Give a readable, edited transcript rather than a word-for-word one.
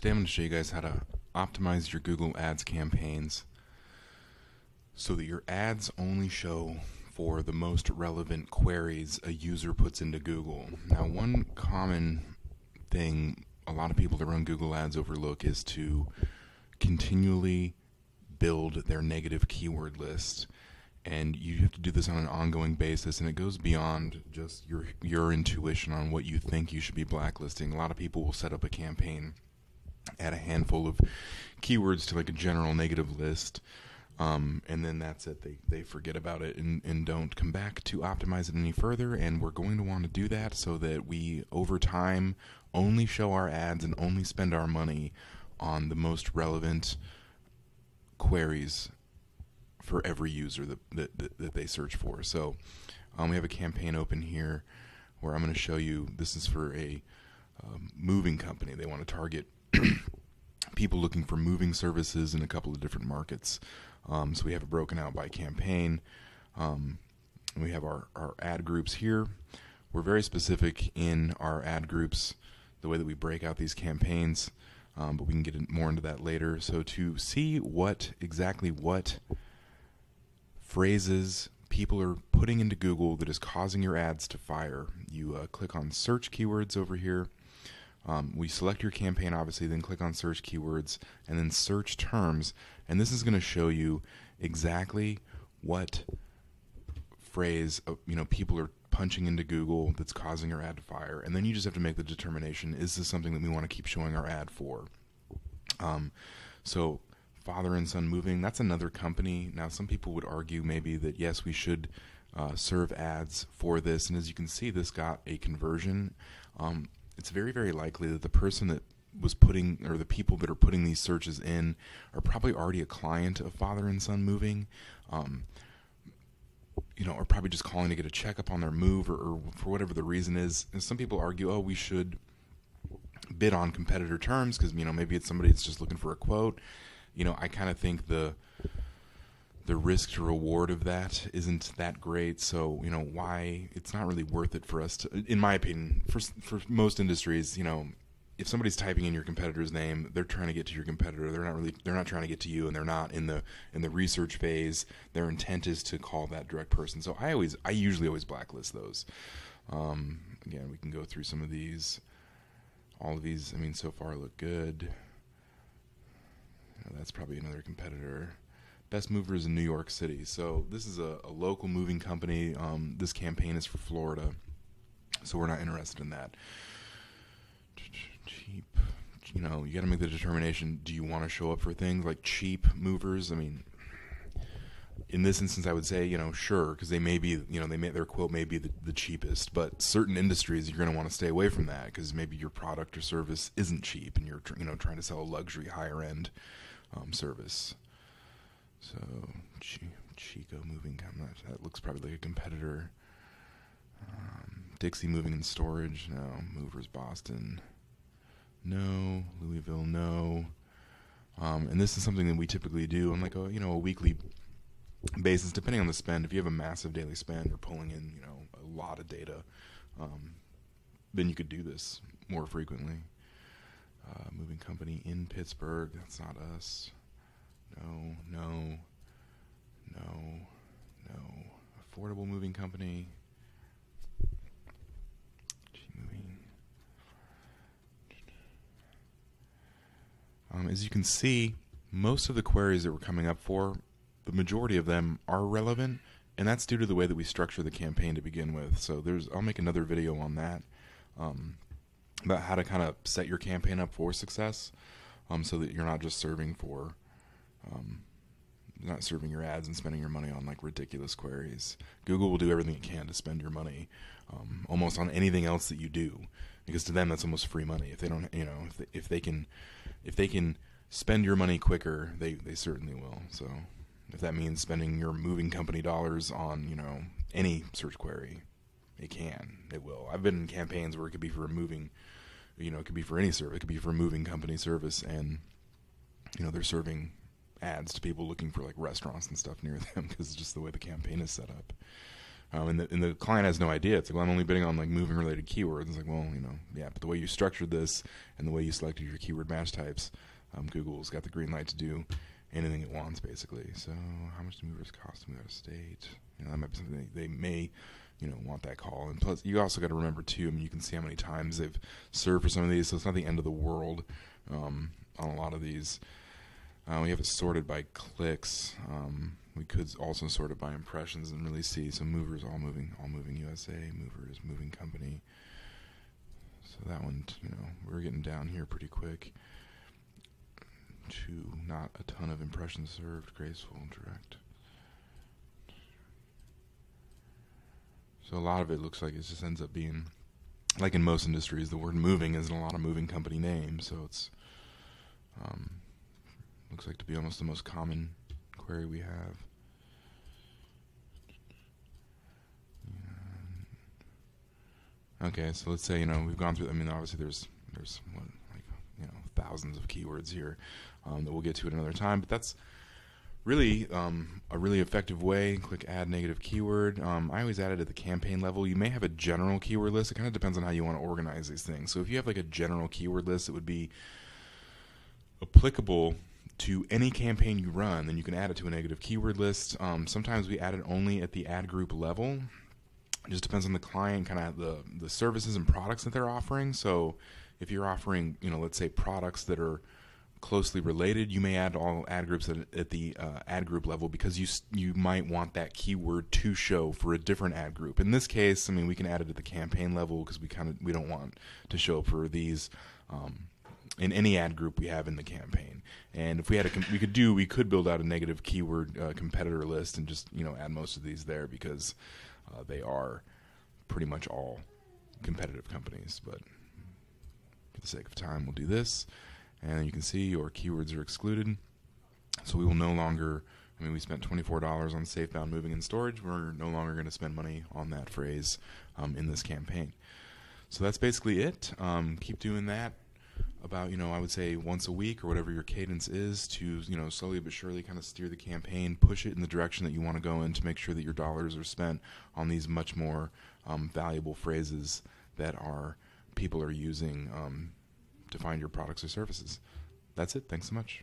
Today I'm going to show you guys how to optimize your Google Ads campaigns so that your ads only show for the most relevant queries a user puts into Google. Now, one common thing a lot of people that run Google Ads overlook is to continually build their negative keyword list. And you have to do this on an ongoing basis, and it goes beyond just your intuition on what you think you should be blacklisting. A lot of people will set up a campaign, add a handful of keywords to like a general negative list, and then that's it. They forget about it and don't come back to optimize it any further. And we're going to want to do that so that we, over time, only show our ads and only spend our money on the most relevant queries for every user that they search for. So we have a campaign open here where I'm going to show you. This is for a moving company. They want to target people looking for moving services in a couple of different markets. So we have it broken out by campaign. We have our ad groups here. We're very specific in our ad groups, the way that we break out these campaigns, but we can get more into that later. So to see exactly what phrases people are putting into Google that is causing your ads to fire, you click on search keywords over here. We select your campaign, obviously, then click on search keywords and then search terms, and this is going to show you exactly what phrase people are punching into Google that's causing your ad to fire. And then you just have to make the determination, is this something that we want to keep showing our ad for? So father and son moving, that's another company. Now, some people would argue maybe that yes, we should serve ads for this, and as you can see, this got a conversion. It's very, very likely that the person that was putting, or the people that are putting these searches in, are probably already a client of father and son moving, or probably just calling to get a checkup on their move, or for whatever the reason is. And some people argue, oh, we should bid on competitor terms because maybe it's somebody that's just looking for a quote. I kind of think the risk to reward of that isn't that great. So, why it's not really worth it for us to, in my opinion, for most industries, if somebody's typing in your competitor's name, they're trying to get to your competitor. They're not trying to get to you, and they're not in the research phase. Their intent is to call that direct person. So I usually always blacklist those. Again, we can go through some of these. All of these, so far look good. That's probably another competitor. Best movers in New York City. So this is a local moving company. This campaign is for Florida, so we're not interested in that. Cheap. You got to make the determination. Do you want to show up for things like cheap movers? In this instance, I would say, sure, because they may be, their quote may be the cheapest, but certain industries you're going to want to stay away from that because maybe your product or service isn't cheap, and you're trying to sell a luxury, higher end service. So Chico Moving, that looks probably like a competitor. Dixie Moving and Storage, no. Movers Boston, no. Louisville, no. And this is something that we typically do on like a weekly basis, depending on the spend. If you have a massive daily spend, you're pulling in a lot of data, then you could do this more frequently. Moving company in Pittsburgh, that's not us. No. Affordable moving company. Moving. As you can see, most of the queries that we're coming up for, the majority of them are relevant, and that's due to the way that we structure the campaign to begin with. So I'll make another video on that, about how to kind of set your campaign up for success, so that you're not just serving your ads and spending your money on like ridiculous queries. Google will do everything it can to spend your money almost on anything else that you do, because to them that's almost free money. If they don't, if they can spend your money quicker, they certainly will. So if that means spending your moving company dollars on any search query, it will. I've been in campaigns where it could be for a moving, it could be for any service. It could be for a moving company service, and they're serving ads to people looking for like restaurants and stuff near them because it's just the way the campaign is set up. And the client has no idea. It's like, well, I'm only bidding on like moving related keywords. It's like, well, yeah, but the way you structured this and the way you selected your keyword match types, Google's got the green light to do anything it wants, basically. So how much do movers cost to move out of state? That might be something they may, want that call. And plus, you also got to remember too. I mean, you can see how many times they've served for some of these, so it's not the end of the world on a lot of these. We have it sorted by clicks. We could also sort it by impressions and really see. So movers, all moving USA, movers, moving company. So that one, we're getting down here pretty quick to not a ton of impressions served, graceful, direct. So a lot of it looks like it just ends up being, like in most industries, the word moving is in a lot of moving company names. So it's looks like to be almost the most common query we have. Okay, so let's say we've gone through. I mean, obviously there's what, like thousands of keywords here that we'll get to at another time. But that's really a really effective way. Click add negative keyword. I always add it at the campaign level. You may have a general keyword list. It kind of depends on how you want to organize these things. So if you have like a general keyword list, it would be applicable to any campaign you run, then you can add it to a negative keyword list. Sometimes we add it only at the ad group level. It just depends on the client, kind of the services and products that they're offering. So if you're offering, let's say products that are closely related, you may add all ad groups at the ad group level because you might want that keyword to show for a different ad group. In this case, I mean, we can add it at the campaign level because we don't want to show up for these in any ad group we have in the campaign. And if we had we could build out a negative keyword competitor list and just add most of these there because they are pretty much all competitive companies. But for the sake of time, we'll do this, and you can see your keywords are excluded. So we will no longer. I mean, we spent $24 on SafeBound moving and storage. We're no longer going to spend money on that phrase in this campaign. So that's basically it. Keep doing that about, I would say once a week or whatever your cadence is to, slowly but surely kind of steer the campaign, push it in the direction that you want to go in to make sure that your dollars are spent on these much more valuable phrases that people are using to find your products or services. That's it. Thanks so much.